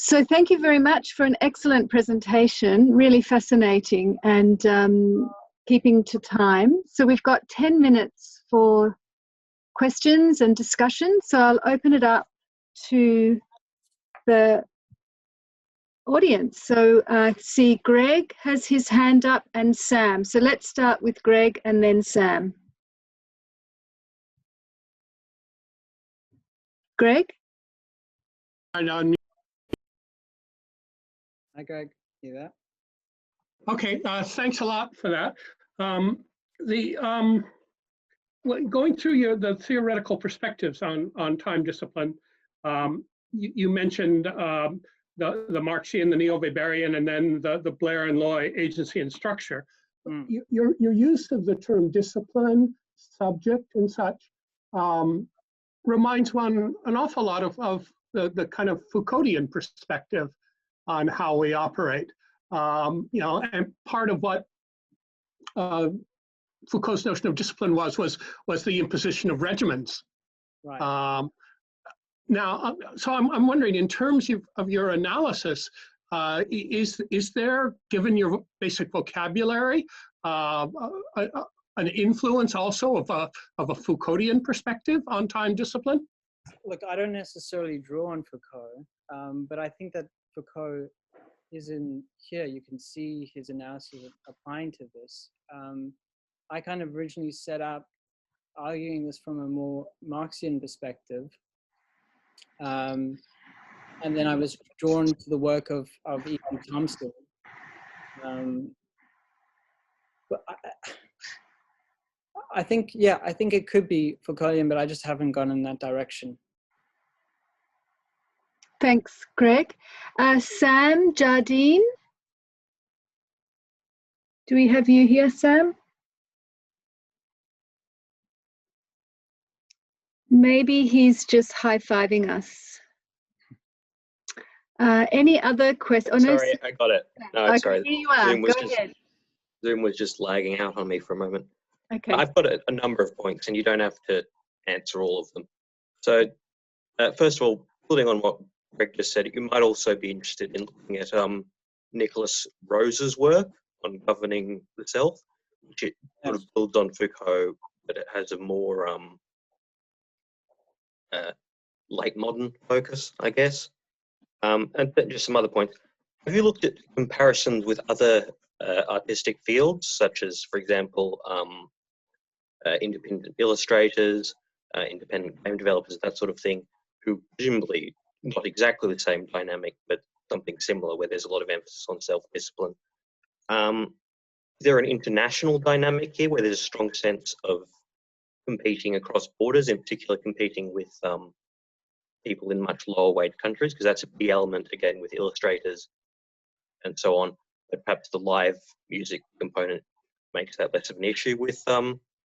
So thank you very much for an excellent presentation, really fascinating and keeping to time. So we've got 10 minutes for questions and discussion. So I'll open it up to the audience. So I see Greg has his hand up and Sam. So let's start with Greg and then Sam. Greg? Hi, Greg. You there? Okay, thanks a lot for that. Going through the theoretical perspectives on time discipline, you mentioned the Marxian, the neo-Weberian, and then the Blair and Loy agency and structure. Your use of the term discipline, subject, and such reminds one an awful lot of the kind of Foucauldian perspective on how we operate. You know, and part of what Foucault's notion of discipline was the imposition of regimens. Right. Now, so I'm wondering, in terms of your analysis, is there, given your basic vocabulary, an influence also of a Foucauldian perspective on time discipline? Look, I don't necessarily draw on Foucault, but I think that Foucault is in here. You can see his analysis applying to this. I kind of originally set out arguing this from a more Marxian perspective. And then I was drawn to the work of Ethan Thompson. But I think, yeah, I think it could be Foucauldian, but I just haven't gone in that direction. Thanks, Greg. Sam Jardine? Do we have you here, Sam? Maybe he's just high-fiving us. Any other questions? Oh, no, sorry, I got it. No, okay, sorry. Here you are. Go ahead. Zoom was just lagging out on me for a moment. Okay. I've got a number of points, and you don't have to answer all of them. So, first of all, building on what Greg just said, you might also be interested in looking at Nicholas Rose's work on governing the self, which it sort of builds on Foucault, but it has a more late modern focus, I guess. And then just some other points. Have you looked at comparisons with other artistic fields, such as, for example, independent illustrators, independent game developers, that sort of thing, who presumably not exactly the same dynamic, but something similar where there's a lot of emphasis on self-discipline? Is there an international dynamic here where there's a strong sense of competing across borders, in particular competing with people in much lower wage countries? Because that's a key element, again, with illustrators and so on. But perhaps the live music component makes that less of an issue with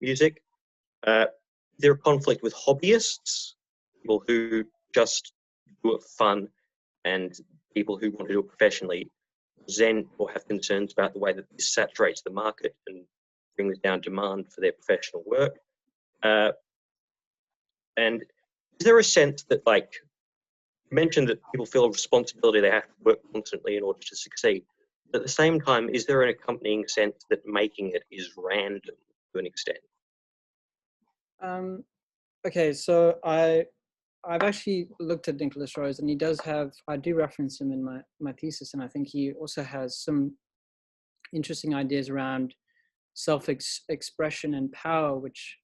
music. Is there a conflict with hobbyists, people who just do it for fun, and people who want to do it professionally resent or have concerns about the way that this saturates the market and brings down demand for their professional work? And is there a sense that, like, you mentioned that people feel a responsibility, they have to work constantly in order to succeed. But at the same time, is there an accompanying sense that making it is random to an extent? Okay, so I've actually looked at Nicholas Rose, and he does have, I do reference him in my thesis, and I think he also has some interesting ideas around self-expression and power, which,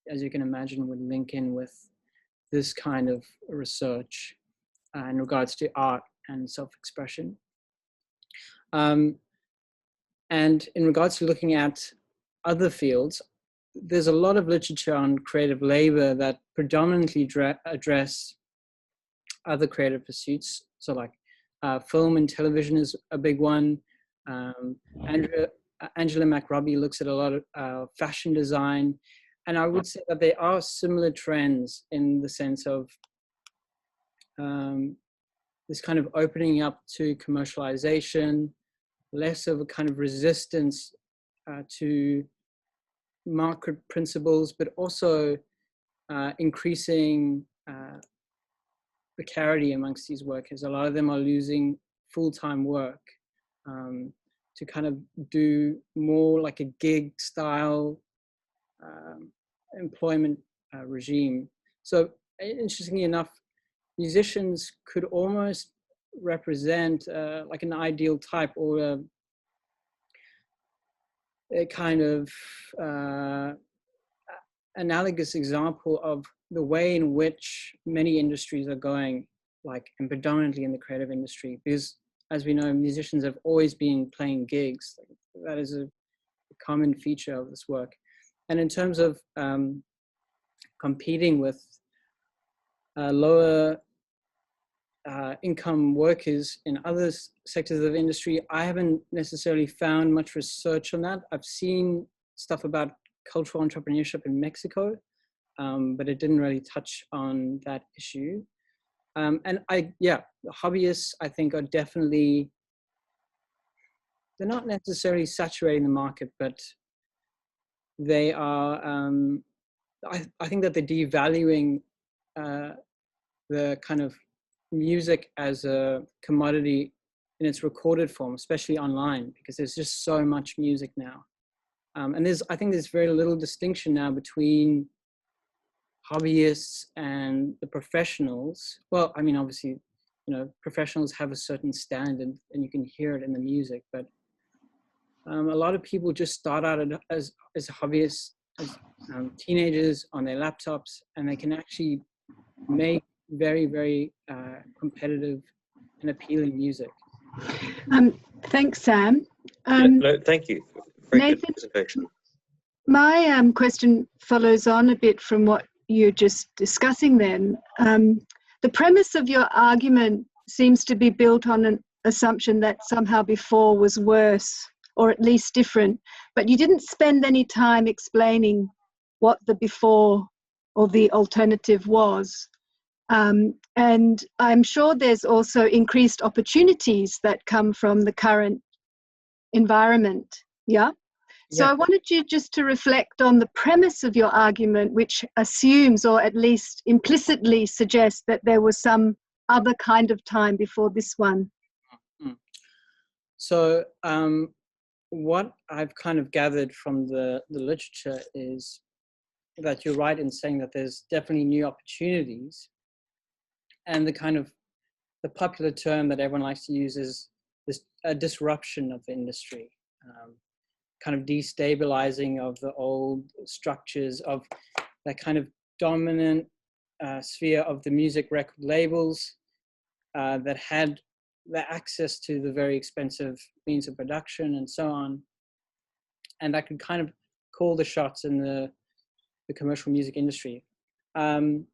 as you can imagine, would link in with this kind of research in regards to art and self-expression. And in regards to looking at other fields, there's a lot of literature on creative labor that predominantly address other creative pursuits. So like film and television is a big one. Angela McRobbie looks at a lot of fashion design. And I would say that there are similar trends in the sense of this kind of opening up to commercialization, less of a kind of resistance to market principles, but also increasing precarity amongst these workers. A lot of them are losing full-time work to kind of do more like a gig style employment regime. So interestingly enough, musicians could almost represent like an ideal type, or a kind of analogous example of the way in which many industries are going, like, and predominantly in the creative industry, because as we know, musicians have always been playing gigs. That is a common feature of this work. And in terms of competing with lower income workers in other sectors of industry, I haven't necessarily found much research on that. I've seen stuff about cultural entrepreneurship in Mexico, but it didn't really touch on that issue. And hobbyists, I think, are definitely, they're not necessarily saturating the market, but they are, I think that they're devaluing the kind of music as a commodity in its recorded form, especially online, because there's just so much music now. And I think there's very little distinction now between hobbyists and the professionals. Well, I mean, obviously, you know, professionals have a certain standard and you can hear it in the music, but a lot of people just start out as hobbyists, as teenagers on their laptops, and they can actually make very, very competitive and appealing music. Thanks, Sam. No, thank you. Very Nathan, good presentation. my question follows on a bit from what you're just discussing then. The premise of your argument seems to be built on an assumption that somehow before was worse, or at least different, but you didn't spend any time explaining what the before or the alternative was. And I'm sure there's also increased opportunities that come from the current environment, yeah? So I wanted you just to reflect on the premise of your argument, which assumes, or at least implicitly suggests, that there was some other kind of time before this one. So what I've kind of gathered from the literature is that you're right in saying that there's definitely new opportunities. And the kind of the popular term that everyone likes to use is this a disruption of the industry, kind of destabilizing of the old structures of that kind of dominant sphere of the music record labels that had the access to the very expensive means of production and so on. And that could kind of call the shots in the commercial music industry. And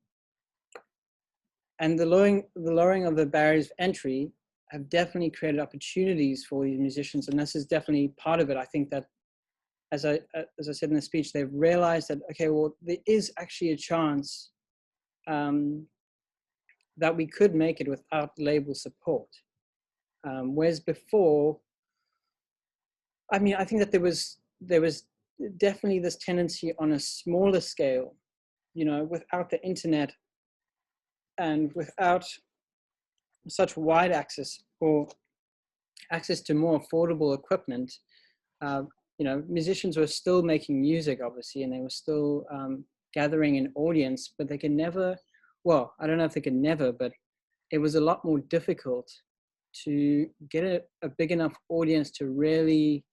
the lowering of the barriers of entry have definitely created opportunities for these musicians, and this is definitely part of it. I think that, as I said in the speech, they've realized that, okay, well, there is actually a chance that we could make it without label support. Whereas before, I mean, I think that there was definitely this tendency on a smaller scale, you know, without the internet and without such wide access or access to more affordable equipment, you know, musicians were still making music, obviously, and they were still gathering an audience, but they could never, well, I don't know if they could never, but it was a lot more difficult to get a big enough audience to really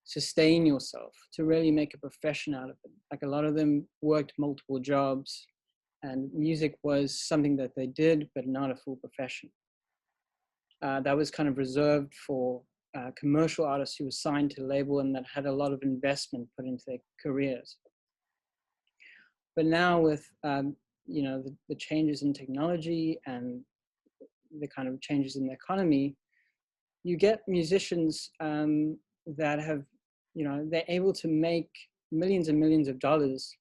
sustain yourself, to really make a profession out of it. Like, a lot of them worked multiple jobs, and music was something that they did, but not a full profession. That was kind of reserved for commercial artists who were signed to label and that had a lot of investment put into their careers. But now with, you know, the changes in technology and the kind of changes in the economy, you get musicians that have, you know, they're able to make millions and millions of dollars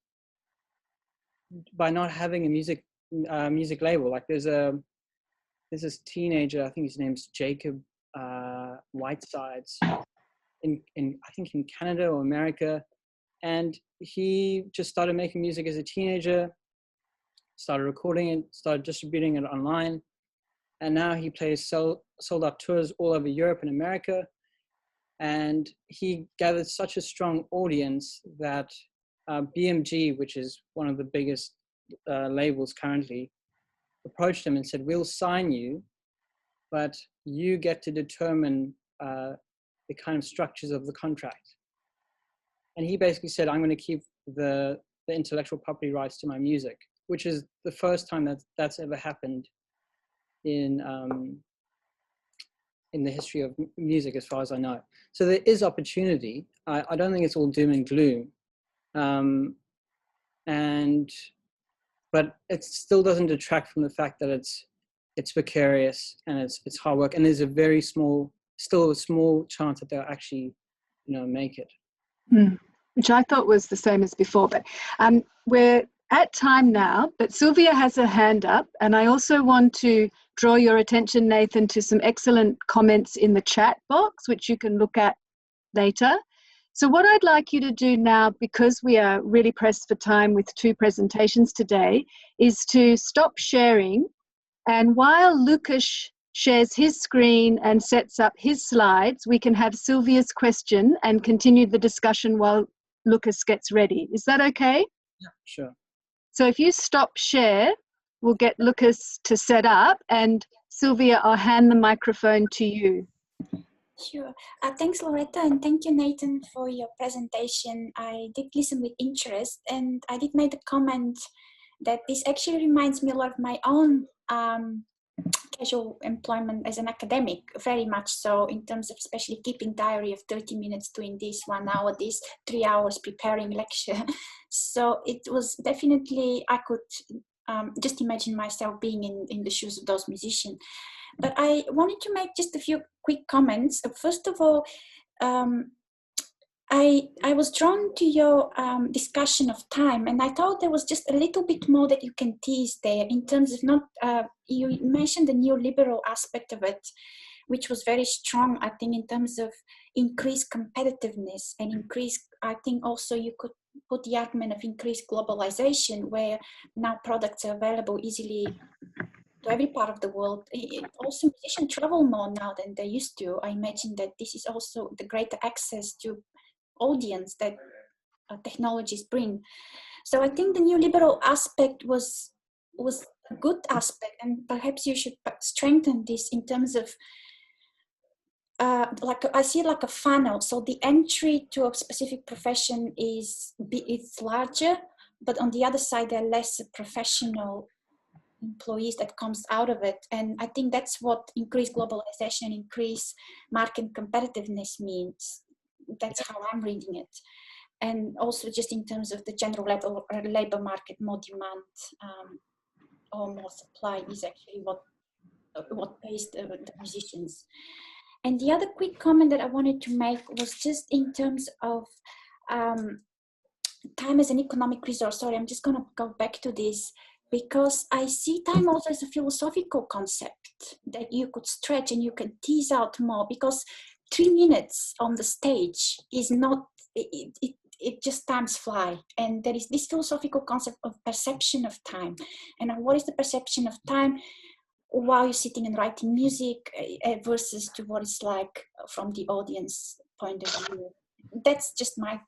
by not having a music label. Like there's this teenager, I think his name's Jacob Whitesides, I think in Canada or America, and he just started making music as a teenager, started recording it, started distributing it online. And now he plays sold out tours all over Europe and America. And he gathered such a strong audience that BMG, which is one of the biggest labels currently, approached him and said, we'll sign you, but you get to determine the kind of structures of the contract. And he basically said, I'm going to keep the intellectual property rights to my music, which is the first time that's ever happened in the history of music, as far as I know. So there is opportunity. I don't think it's all doom and gloom. But it still doesn't detract from the fact that it's precarious and it's hard work, and there's still a small chance that they'll actually, make it. Which I thought was the same as before, but we're at time now, but Sylvia has her hand up, and I also want to draw your attention, Nathan, to some excellent comments in the chat box, which you can look at later. So what I'd like you to do now, because we are really pressed for time with 2 presentations today, is to stop sharing, and while Lucas shares his screen and sets up his slides, we can have Sylvia's question and continue the discussion while Lucas gets ready. Is that okay? Yeah, sure. So if you stop share, we'll get Lucas to set up, and Sylvia, I'll hand the microphone to you. Sure. Thanks, Loretta, and thank you, Nathan, for your presentation. I did listen with interest, and I did make the comment that this actually reminds me a lot of my own casual employment as an academic, very much so, in terms of especially keeping diary of 30 minutes doing this, 1 hour this, 3 hours preparing lecture. So it was definitely, I could just imagine myself being in the shoes of those musicians. But I wanted to make just a few quick comments. First of all, I was drawn to your discussion of time, and I thought there was just a little bit more that you can tease there in terms of not, you mentioned the neoliberal aspect of it, which was very strong, I think, in terms of increased competitiveness and increased, I think also you could put the argument of increased globalization, where now products are available easily to every part of the world. Also, musicians travel more now than they used to. I imagine that this is also the greater access to audience that technologies bring. So I think the neoliberal aspect was a good aspect, and perhaps you should strengthen this in terms of like I see it like a funnel. So the entry to a specific profession is larger, but on the other side there are less professional employees that comes out of it. And I think that's what increased globalization, increased market competitiveness means. That's how I'm reading it. And also just in terms of the general labor market, more demand or more supply is actually what pays the musicians. And the other quick comment that I wanted to make was just in terms of time as an economic resource. Sorry, I'm just going to go back to this, because I see time also as a philosophical concept that you could stretch and you can tease out more, because 3 minutes on the stage is not, it just times fly. And there is this philosophical concept of perception of time. And what is the perception of time while you're sitting and writing music versus to what it's like from the audience point of view. That's just my thing.